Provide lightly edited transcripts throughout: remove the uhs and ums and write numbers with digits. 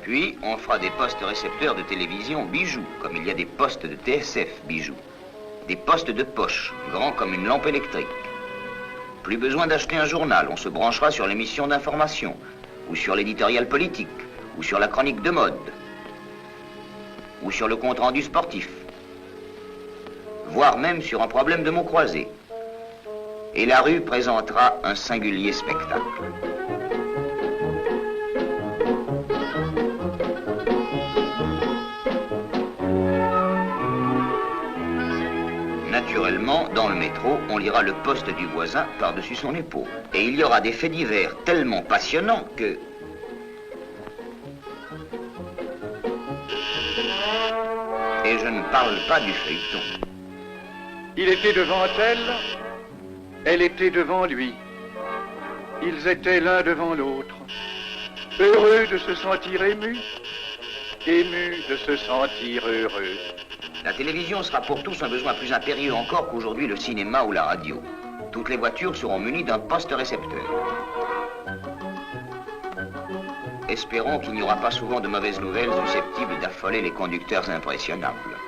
Puis, on fera des postes récepteurs de télévision bijoux, comme il y a des postes de TSF bijoux. Des postes de poche, grands comme une lampe électrique. Plus besoin d'acheter un journal, on se branchera sur l'émission d'information, ou sur l'éditorial politique, ou sur la chronique de mode, ou sur le compte-rendu sportif, voire même sur un problème de mots croisés. Et la rue présentera un singulier spectacle. Naturellement, dans le métro, on lira le poste du voisin par-dessus son épaule. Et il y aura des faits divers tellement passionnants que... Et je ne parle pas du feuilleton. Il était devant elle était devant lui. Ils étaient l'un devant l'autre, heureux de se sentir émus, émus de se sentir heureux. La télévision sera pour tous un besoin plus impérieux encore qu'aujourd'hui le cinéma ou la radio. Toutes les voitures seront munies d'un poste récepteur. Espérons qu'il n'y aura pas souvent de mauvaises nouvelles susceptibles d'affoler les conducteurs impressionnables.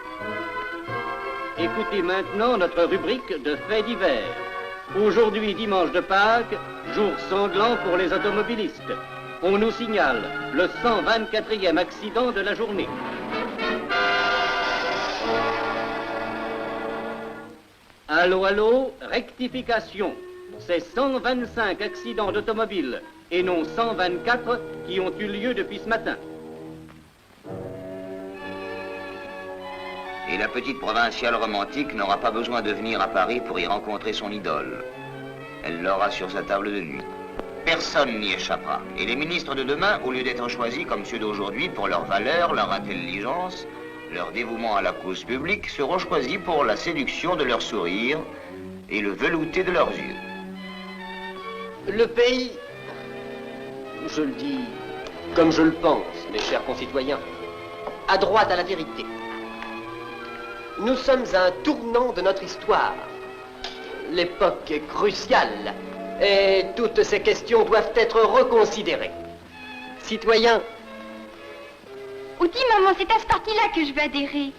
Écoutez maintenant notre rubrique de faits divers. Aujourd'hui, dimanche de Pâques, jour sanglant pour les automobilistes. On nous signale le 124e accident de la journée. Allô, allô, rectification. C'est 125 accidents d'automobile et non 124 qui ont eu lieu depuis ce matin. Et la petite provinciale romantique n'aura pas besoin de venir à Paris pour y rencontrer son idole. Elle l'aura sur sa table de nuit. Personne n'y échappera. Et les ministres de demain, au lieu d'être choisis comme ceux d'aujourd'hui pour leur valeur, leur intelligence, leur dévouement à la cause publique, seront choisis pour la séduction de leur sourire et le velouté de leurs yeux. Le pays, je le dis comme je le pense, mes chers concitoyens, a droit à la vérité. Nous sommes à un tournant de notre histoire. L'époque est cruciale et toutes ces questions doivent être reconsidérées. Citoyens, Outi, maman, c'est à ce parti-là que je veux adhérer.